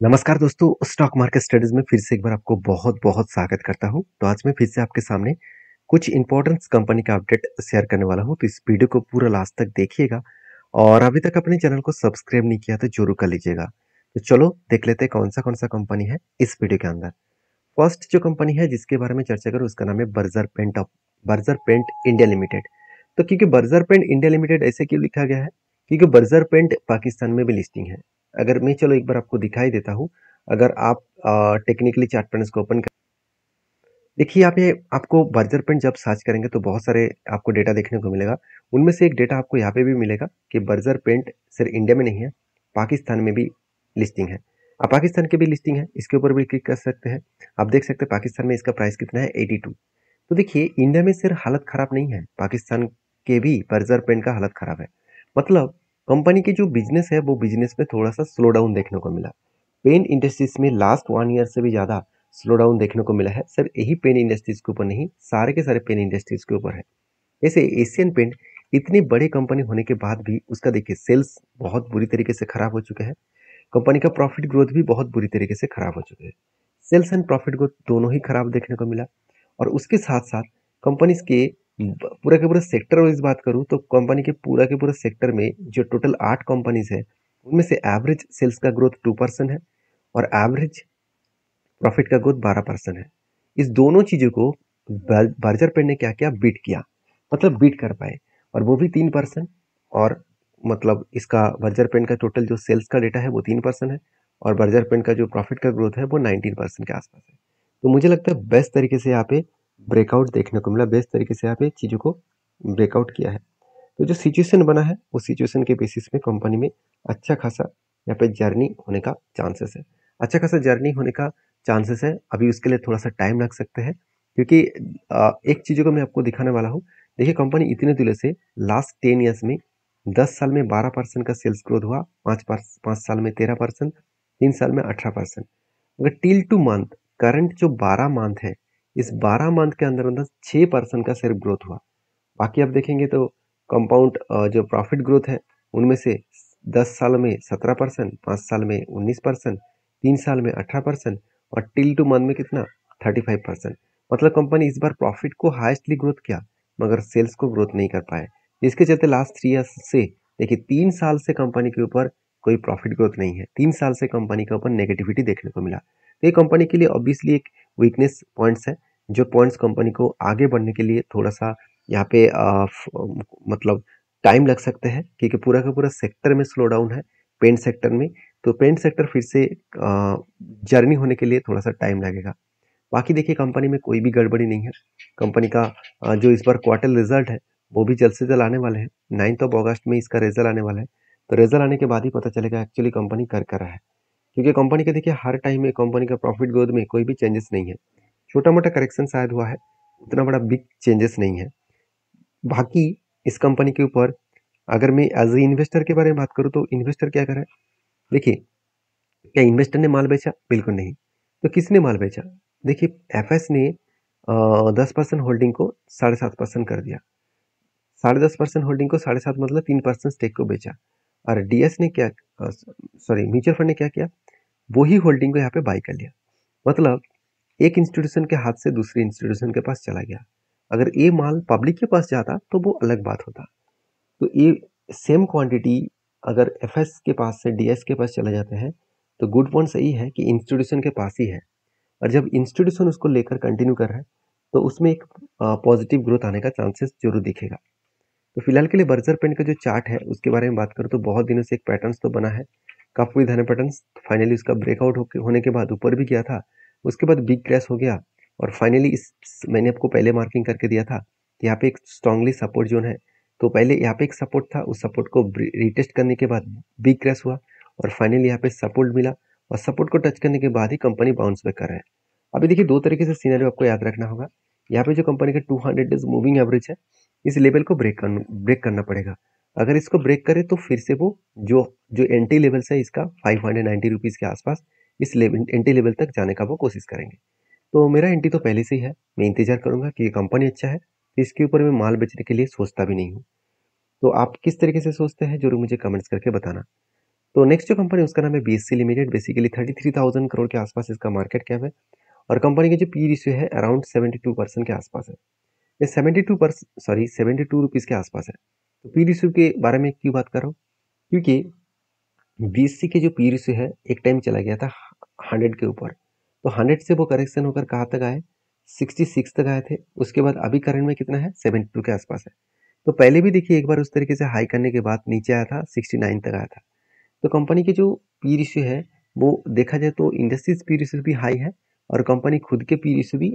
नमस्कार दोस्तों, stock market studies में फिर से एक बार आपको बहुत बहुत स्वागत करता हूं। तो आज मैं फिर से आपके सामने कुछ इंपॉर्टेंट कंपनी का अपडेट शेयर करने वाला हूं। तो इस वीडियो को पूरा लास्ट तक देखिएगा और अभी तक अपने चैनल को सब्सक्राइब नहीं किया तो जरूर कर लीजिएगा। तो चलो देख लेते हैं कौन सा कंपनी है इस वीडियो के अंदर। फर्स्ट जो कंपनी है जिसके बारे में चर्चा करूँ उसका नाम है बर्जर पेंट इंडिया लिमिटेड। तो क्योंकि बर्जर पेंट इंडिया लिमिटेड ऐसे क्यों लिखा गया है, क्योंकि बर्जर पेंट पाकिस्तान में भी लिस्टिंग है। अगर मैं चलो एक बार आपको दिखाई देता हूँ। अगर आप टेक्निकली चार्ट पैटर्न्स को ओपन कर देखिए, यहाँ पे आपको बर्जर पेंट जब सर्च करेंगे तो बहुत सारे आपको डेटा देखने को मिलेगा। उनमें से एक डेटा आपको यहाँ पे भी मिलेगा कि बर्जर पेंट सिर्फ इंडिया में नहीं है, पाकिस्तान में भी लिस्टिंग है। अब पाकिस्तान की भी लिस्टिंग है, इसके ऊपर भी क्लिक कर सकते हैं। आप देख सकते हैं पाकिस्तान में इसका प्राइस कितना है, 82। तो देखिए, इंडिया में सिर्फ हालत खराब नहीं है, पाकिस्तान के भी बर्जर पेंट का हालत खराब है। मतलब कंपनी की जो बिजनेस है वो बिजनेस में थोड़ा सा स्लो डाउन देखने को मिला। पेन इंडस्ट्रीज में लास्ट 1 ईयर से भी ज़्यादा स्लो डाउन देखने को मिला है। सिर्फ यही पेन इंडस्ट्रीज के ऊपर नहीं, सारे के सारे पेन इंडस्ट्रीज के ऊपर है। जैसे एशियन पेंट इतनी बड़ी कंपनी होने के बाद भी उसका देखिए सेल्स बहुत बुरी तरीके से खराब हो चुके हैं। कंपनी का प्रॉफिट ग्रोथ भी बहुत बुरी तरीके से खराब हो चुके हैं। सेल्स एंड प्रॉफिट ग्रोथ दोनों ही खराब देखने को मिला। और उसके साथ साथ कंपनीज के पूरा के पूरा सेक्टर वाइज बात करूँ तो कंपनी के पूरा सेक्टर में जो टोटल 8 कंपनीज है उनमें से एवरेज सेल्स का ग्रोथ 2% है और एवरेज प्रॉफिट का ग्रोथ 12% है। इस दोनों चीजों को बर्जर पेन ने क्या किया, बीट किया। मतलब बीट कर पाए, और वो भी 3%। और मतलब इसका बर्जर पेन का टोटल जो सेल्स का डेटा है वो 3% है, और बर्जर पेन का जो प्रॉफिट का ग्रोथ है वो 19% के आसपास है। तो मुझे लगता है बेस्ट तरीके से यहाँ पे ब्रेकआउट देखने को मिला, बेस्ट तरीके से यहाँ पे चीज़ों को ब्रेकआउट किया है। तो जो सिचुएशन बना है उस सिचुएशन के बेसिस में कंपनी में अच्छा खासा यहाँ पे जर्नी होने का चांसेस है। अच्छा खासा जर्नी होने का चांसेस है। अभी उसके लिए थोड़ा सा टाइम लग सकते हैं, क्योंकि एक चीज़ों को मैं आपको दिखाने वाला हूँ। देखिए, कंपनी इतने दिनों से लास्ट 10 ईयर्स में 10 साल में 12% का सेल्स ग्रोथ हुआ, 5 साल में 13%, 3 साल में 18%। अगर टिल टू मंथ करंट जो 12 मंथ है, इस 12 मंथ के अंदर अंदर 6% का सिर्फ ग्रोथ हुआ। बाकी आप देखेंगे तो कंपाउंड जो प्रॉफिट ग्रोथ है उनमें से 10 साल में 17%, 5 साल में 19%, 3 साल में 18%, और टिल टू मंथ में कितना, 35%। मतलब कंपनी इस बार प्रॉफिट को हाईएस्टली ग्रोथ किया मगर सेल्स को ग्रोथ नहीं कर पाए। इसके चलते लास्ट 3 ईयर्स से देखिए 3 साल से कंपनी के ऊपर कोई प्रॉफिट ग्रोथ नहीं है। 3 साल से कंपनी के ऊपर नेगेटिविटी देखने को मिला। तो ये कंपनी के लिए ऑब्वियसली एक वीकनेस पॉइंट्स है, जो पॉइंट्स कंपनी को आगे बढ़ने के लिए थोड़ा सा यहाँ पे मतलब टाइम लग सकते हैं, क्योंकि पूरा का पूरा सेक्टर में स्लो डाउन है, पेंट सेक्टर में। तो पेंट सेक्टर फिर से जर्नी होने के लिए थोड़ा सा टाइम लगेगा। बाकी देखिए, कंपनी में कोई भी गड़बड़ी नहीं है। कंपनी का जो इस बार क्वार्टर रिजल्ट है वो भी जल्द से जल्द आने वाले हैं। 9 अगस्त में इसका रिजल्ट आने वाला है। तो रिजल्ट आने के बाद ही पता चलेगा एक्चुअली कंपनी कर रहा है। क्योंकि कंपनी का देखिए हर टाइम में कंपनी का प्रॉफिट ग्रोथ में कोई भी चेंजेस नहीं है। छोटा मोटा करेक्शन शायद हुआ है, उतना बड़ा बिग चेंजेस नहीं है। बाकी इस कंपनी के ऊपर अगर मैं एज ए इन्वेस्टर के बारे में बात करूं तो इन्वेस्टर क्या करे। देखिए, क्या इन्वेस्टर ने माल बेचा? बिल्कुल नहीं। तो किसने माल बेचा? देखिए, एफएस ने 10% होल्डिंग को 7.5% कर दिया। 10.5% होल्डिंग को 7.5 मतलब 3% स्टेक को बेचा। और डीएस ने क्या, सॉरी म्यूचुअल फंड ने क्या किया, वही होल्डिंग को यहाँ पे बाई कर लिया। मतलब एक इंस्टीट्यूशन के हाथ से दूसरे इंस्टीट्यूशन के पास चला गया। अगर ये माल पब्लिक के पास जाता तो वो अलग बात होता। तो ये सेम क्वांटिटी अगर एफएस के पास से डीएस के पास चले जाते हैं तो गुड पॉइंट सही है कि इंस्टीट्यूशन के पास ही है। और जब इंस्टीट्यूशन उसको लेकर कंटिन्यू कर रहा है तो उसमें एक पॉजिटिव ग्रोथ आने का चांसेस जरूर दिखेगा। तो फिलहाल के लिए बर्जर पेंट का जो चार्ट है उसके बारे में बात करूँ तो बहुत दिनों से एक पैटर्न्स तो बना है, काफी धन पैटर्न्स। फाइनली उसका ब्रेकआउट होने के बाद ऊपर भी गया था, उसके बाद बिग क्रैश हो गया। और फाइनली इस मैंने आपको पहले मार्किंग करके दिया था कि यहाँ पे एक स्ट्रांगली सपोर्ट जोन है। तो पहले यहाँ पे एक सपोर्ट था, उस सपोर्ट को रिटेस्ट करने के बाद बिग क्रैश हुआ, और फाइनली यहाँ पे सपोर्ट मिला, और सपोर्ट को टच करने के बाद ही कंपनी बाउंस बैक कर रहा है। अभी देखिए, दो तरीके से सीनारियो आपको याद रखना होगा। यहाँ पे जो कंपनी का 200 डेज मूविंग एवरेज है, इस लेवल को ब्रेक करना पड़ेगा। अगर इसको ब्रेक करे तो फिर से वो जो जो एंटी लेवल्स है इसका 590 रुपीज़ के आसपास, इस लेवल एंटी लेवल तक जाने का वो कोशिश करेंगे। तो मेरा एंटी तो पहले से ही है, मैं इंतजार करूंगा कि ये कंपनी अच्छा है तो इसके ऊपर मैं माल बेचने के लिए सोचता भी नहीं हूँ। तो आप किस तरीके से सोचते हैं जरूर मुझे कमेंट्स करके बताना। तो नेक्स्ट जो कंपनी उसका नाम है बीएससी लिमिटेड। बेसिकली 33,000 करोड़ के आसपास इसका मार्केट कैप है और कंपनी की जो पी रेशियो है अराउंड 72% के आसपास है। ये 72 रुपीज़ के आसपास है। तो पी रेशियो के बारे में क्यों बात कर रहा हूँ, क्योंकि बीएससी के जो पी रेशियो है एक टाइम चला गया था 100 के ऊपर। तो 100 से वो करेक्शन होकर कहाँ तक आए, 66 तक आए थे। उसके बाद अभी करंट में कितना है, 72 के आसपास है। तो पहले भी देखिए एक बार उस तरीके से हाई करने के बाद नीचे आया था, 69 तक आया था। तो कंपनी की जो पी रेशियो है वो देखा जाए तो इंडस्ट्रीज पी रेशियो भी हाई है और कंपनी खुद के पी रेशियो भी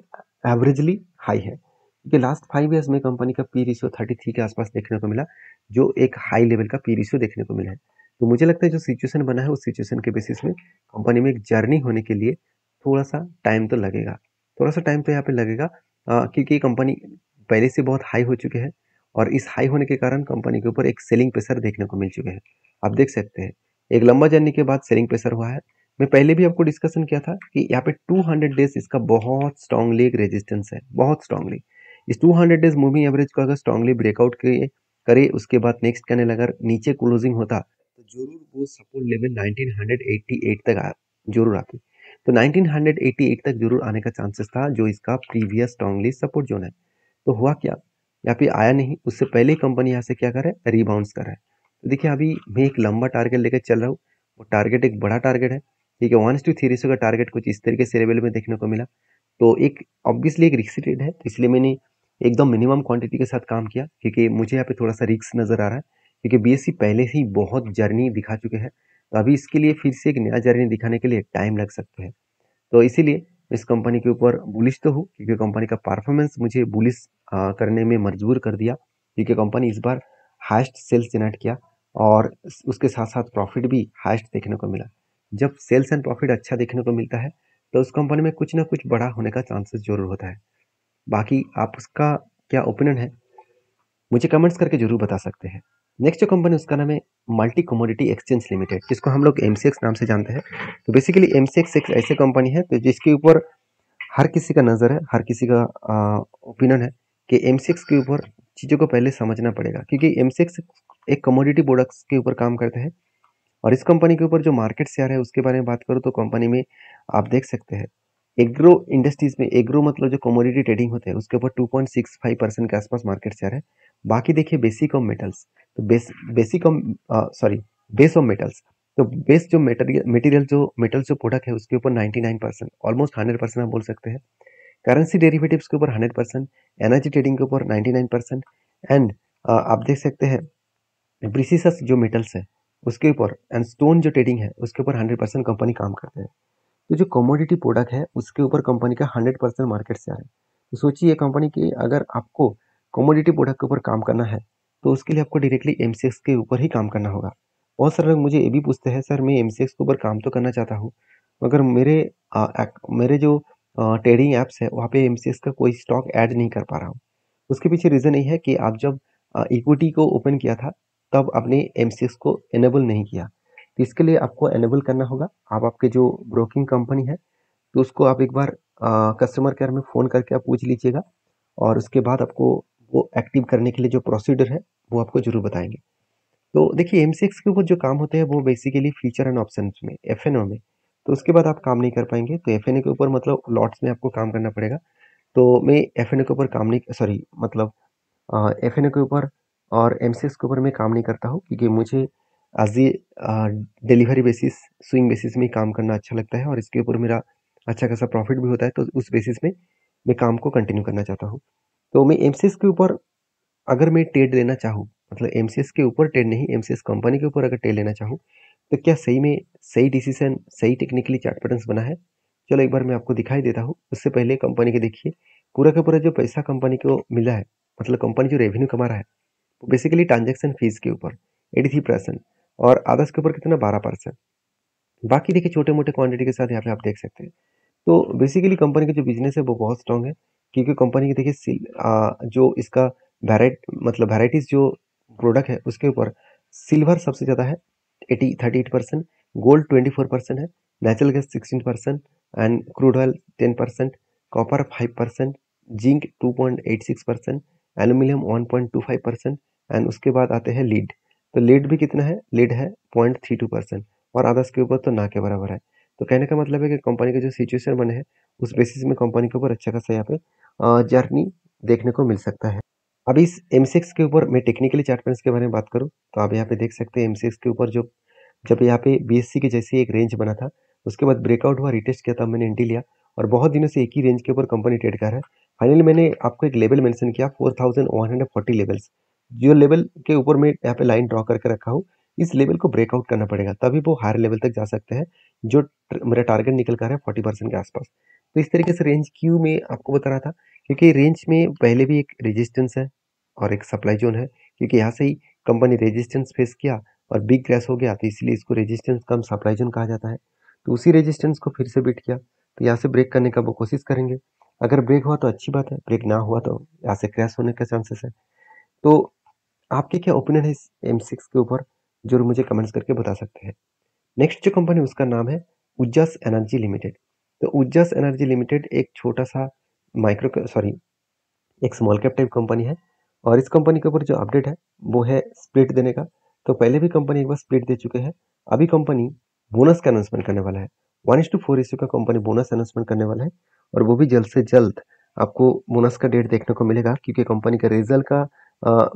एवरेजली हाई है, क्योंकि लास्ट 5 ईयर्स में कंपनी का पी रेशियो 33 के आसपास देखने को मिला, जो एक हाई लेवल का पी रेशियो देखने को मिला है। तो मुझे लगता है जो सिचुएशन बना है उस सिचुएशन के बेसिस में कंपनी में एक जर्नी होने के लिए थोड़ा सा टाइम तो लगेगा, थोड़ा सा टाइम तो यहाँ पे लगेगा, क्योंकि कंपनी पहले से बहुत हाई हो चुके हैं और इस हाई होने के कारण कंपनी के ऊपर एक सेलिंग प्रेशर देखने को मिल चुके हैं। आप देख सकते हैं एक लंबा जर्नी के बाद सेलिंग प्रेशर हुआ है। मैं पहले भी आपको डिस्कशन किया था कि यहाँ पे 200 डेज इसका बहुत स्ट्रांगली एक रेजिस्टेंस है, बहुत स्ट्रांगली। इस 200 डेज मूविंग एवरेज को अगर स्ट्रांगली ब्रेकआउट करे उसके बाद नेक्स्ट कैंडल अगर नीचे क्लोजिंग होता तो जरूर वो सपोर्ट लेवल 1988 तक जरूर आती। तो 1988 तक जरूर आने का चांसेस था, जो इसका प्रीवियस स्ट्रांगली सपोर्ट जोन है। तो हुआ क्या, यहाँ पे आया नहीं, उससे पहले ही कंपनी यहाँ से क्या कर रहा है, रिबाउंस कर रहा है। तो देखिए अभी मैं एक लंबा टारगेट लेकर चल रहा हूँ, वो टारगेट एक बड़ा टारगेट है, ठीक है। 1:3 रेशियो का टारगेट कुछ इस तरीके से लेवल में देखने को मिला। तो एक ऑब्वियसली एक रिस्क ट्रेड है, तो इसलिए मैंने एकदम मिनिमम क्वांटिटी के साथ काम किया, क्योंकि मुझे यहाँ पे थोड़ा सा रिस्क नजर आ रहा है, क्योंकि बीएससी पहले ही बहुत जर्नी दिखा चुके हैं। तो अभी इसके लिए फिर से एक नया जर्नी दिखाने के लिए टाइम लग सकता है। तो इसीलिए इस कंपनी के ऊपर बुलिश तो हूँ, क्योंकि कंपनी का परफॉर्मेंस मुझे बुलिश करने में मजबूर कर दिया, क्योंकि कंपनी इस बार हाईएस्ट सेल्स जनरेट किया और उसके साथ साथ प्रॉफिट भी हाईएस्ट देखने को मिला। जब सेल्स एंड प्रॉफिट अच्छा देखने को मिलता है तो उस कंपनी में कुछ ना कुछ बड़ा होने का चांसेस जरूर होता है। बाकी आप उसका क्या ओपिनियन है मुझे कमेंट्स करके जरूर बता सकते हैं। नेक्स्ट जो कंपनी उसका नाम है मल्टी कमोडिटी एक्सचेंज लिमिटेड, जिसको हम लोग एमसीएक्स नाम से जानते हैं। तो बेसिकली एमसीएक्स एक ऐसे कंपनी है तो जिसके ऊपर हर किसी का नज़र है, हर किसी का ओपिनियन है कि एमसीएक्स के ऊपर चीज़ों को पहले समझना पड़ेगा, क्योंकि एमसीएक्स एक कमोडिटी प्रोडक्ट्स के ऊपर काम करते हैं। और इस कंपनी के ऊपर जो मार्केट शेयर है उसके बारे में बात करूँ तो कंपनी में आप देख सकते हैं एग्रो इंडस्ट्रीज में, एग्रो मतलब जो कमोडिटी ट्रेडिंग होते हैं उसके ऊपर 2.65% के आसपास मार्केट शेयर है। बाकी देखिए बेसिक ऑफ मेटल्स, तो basic of sorry base of metals, तो बेस जो मटेरियल जो मेटल्स जो प्रोडक्ट है उसके ऊपर 99%, ऑलमोस्ट 100% आप बोल सकते हैं। करेंसी डेरिवेटिव्स के ऊपर 100%, एनर्जी ट्रेडिंग के ऊपर 99%, एंड आप देख सकते हैं प्रीसियस जो मेटल्स है उसके ऊपर एंड स्टोन जो ट्रेडिंग है उसके ऊपर 100% कंपनी काम करते हैं। तो जो कमोडिटी प्रोडक्ट है उसके ऊपर कंपनी का 100% मार्केट शेयर है। तो सोचिए कंपनी की अगर आपको कमोडिटी प्रोडक्ट के ऊपर काम करना है तो उसके लिए आपको डायरेक्टली एमसीएक्स के ऊपर ही काम करना होगा। बहुत सारे लोग मुझे ये भी पूछते हैं सर मैं एमसीएक्स के ऊपर काम तो करना चाहता हूँ, मगर मेरे जो ट्रेडिंग ऐप्स है वहाँ पे एमसीएक्स का कोई स्टॉक ऐड नहीं कर पा रहा हूँ। उसके पीछे रीज़न यही है कि आप जब इक्विटी को ओपन किया था तब आपने एमसीएक्स को इनेबल नहीं किया। तो इसके लिए आपको इनेबल करना होगा। आप आपके जो ब्रोकिंग कंपनी है तो उसको आप एक बार कस्टमर केयर में फ़ोन करके आप पूछ लीजिएगा और उसके बाद आपको वो एक्टिव करने के लिए जो प्रोसीजर है वो आपको ज़रूर बताएंगे। तो देखिए एमसीएक्स के ऊपर जो काम होते हैं वो बेसिकली फीचर एंड ऑप्शंस में, एफएनओ में। तो उसके बाद आप काम नहीं कर पाएंगे, तो एफएनओ के ऊपर मतलब लॉट्स में आपको काम करना पड़ेगा। तो मैं एफएनओ के ऊपर काम नहीं, सॉरी मतलब एफएनओ के ऊपर और एमसीएक्स के ऊपर मैं काम नहीं करता हूँ, क्योंकि मुझे as a delivery basis, swing basis में काम करना अच्छा लगता है और इसके ऊपर मेरा अच्छा खासा प्रॉफिट भी होता है। तो उस बेसिस में मैं काम को कंटिन्यू करना चाहता हूँ। तो मैं एमसीएक्स के ऊपर अगर मैं ट्रेड लेना चाहूँ, मतलब एमसीएक्स के ऊपर ट्रेड नहीं, एमसीएक्स कंपनी के ऊपर अगर ट्रेड लेना चाहूँ तो क्या सही में सही डिसीजन, सही टेक्निकली चार्ट पैटर्न्स बना है? चलो एक बार मैं आपको दिखाई देता हूँ। उससे पहले कंपनी के देखिए पूरा का पूरा जो पैसा कंपनी को मिला है, मतलब कंपनी जो रेवेन्यू कमा रहा है वो बेसिकली ट्रांजैक्शन फीस के ऊपर 83% और अदर्स के ऊपर कितना 12%। बाकी देखिए छोटे मोटे क्वांटिटी के साथ यहाँ पे आप देख सकते हैं। तो बेसिकली कंपनी का जो बिजनेस है वो बहुत स्ट्रांग है, क्योंकि कंपनी की देखिए जो इसका वैराइटीज जो प्रोडक्ट है उसके ऊपर सिल्वर सबसे ज़्यादा है 38%, गोल्ड 24% है, natural gas 16% and crude oil 10%, copper 5%, zinc 2.86%, aluminium 1.25% and उसके बाद आते हैं लीड। तो लीड भी कितना है? लीड है 0.32% और आदर्श के ऊपर तो ना के बराबर है। तो कहने का मतलब है कि कंपनी के जो सिचुएशन बने हैं, उस बेसिस में कंपनी के ऊपर अच्छा खासा यहाँ पे जर्नी देखने को मिल सकता है। अब इस एमसीएक्स के ऊपर मैं टेक्निकली चार्ट पैटर्न्स के बारे में बात करूँ, तो आप यहाँ पे देख सकते हैं एमसीएक्स के ऊपर जो जब यहाँ पे बीएससी के जैसे एक रेंज बना था, उसके बाद ब्रेकआउट हुआ, रिटेस्ट किया, तब मैंने एंट्री लिया और बहुत दिनों से एक ही रेंज के ऊपर कंपनी ट्रेड कर रहा है। फाइनली मैंने आपको एक लेवल मेंशन किया 4140 लेवल्स, जो लेवल के ऊपर मैं यहाँ पे लाइन ड्रॉ करके रखा हूँ, इस लेवल को ब्रेकआउट करना पड़ेगा, तभी वो हायर लेवल तक जा सकते हैं, जो मेरा टारगेट निकल कर है 40% के आसपास। तो इस तरीके से रेंज क्यों मैं आपको बता रहा था, क्योंकि रेंज में पहले भी एक रेजिस्टेंस है और एक सप्लाई जोन है, क्योंकि यहाँ से ही कंपनी रेजिस्टेंस फेस किया और बिग क्रैश हो गया, तो इसलिए इसको रेजिस्टेंस कम सप्लाई जोन कहा जाता है। तो उसी रेजिस्टेंस को फिर से बीट किया, तो यहाँ से ब्रेक करने का वो कोशिश करेंगे। अगर ब्रेक हुआ तो अच्छी बात है, ब्रेक ना हुआ तो यहाँ से क्रैश होने के चांसेस है। तो आपके क्या ओपिनियन है इस M6 के ऊपर, जरूर मुझे कमेंट्स करके बता सकते हैं। नेक्स्ट जो कंपनी उसका नाम है उज्जास एनर्जी लिमिटेड। तो उज्जास एनर्जी लिमिटेड एक छोटा सा माइक्रो सॉरी एक स्मॉल कैप टाइप कंपनी है और इस कंपनी के ऊपर जो अपडेट है वो है स्प्लिट देने का। तो पहले भी कंपनी एक बार स्प्लिट दे चुके हैं, अभी कंपनी बोनस का अनाउंसमेंट करने वाला है। 1:4 रेशियो का कंपनी बोनस अनाउंसमेंट करने वाला है और वो भी जल्द से जल्द आपको बोनस का डेट देखने को मिलेगा, क्योंकि कंपनी का रिजल्ट का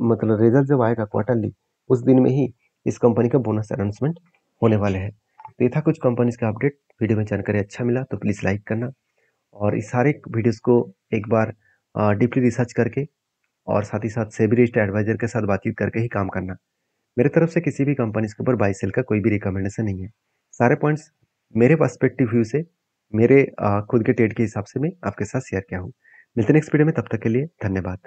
मतलब रिजल्ट जब आएगा क्वार्टरली, उस दिन में ही इस कंपनी का बोनस अनाउंसमेंट होने वाले हैं। तो ये था कुछ कंपनीज का अपडेट। वीडियो में जानकारी अच्छा मिला तो प्लीज़ लाइक करना और इस सारे वीडियोस को एक बार डीपली रिसर्च करके और साथ ही साथ सेबी रजिस्टर्ड एडवाइजर के साथ बातचीत करके ही काम करना। मेरे तरफ से किसी भी कंपनी के ऊपर बाई सेल का कोई भी रिकमेंडेशन नहीं है। सारे पॉइंट्स मेरे पर्सपेक्टिव व्यू से, मेरे खुद के ट्रेड के हिसाब से मैं आपके साथ शेयर किया हूँ। मिलते हैं नेक्स्ट वीडियो में, तब तक के लिए धन्यवाद।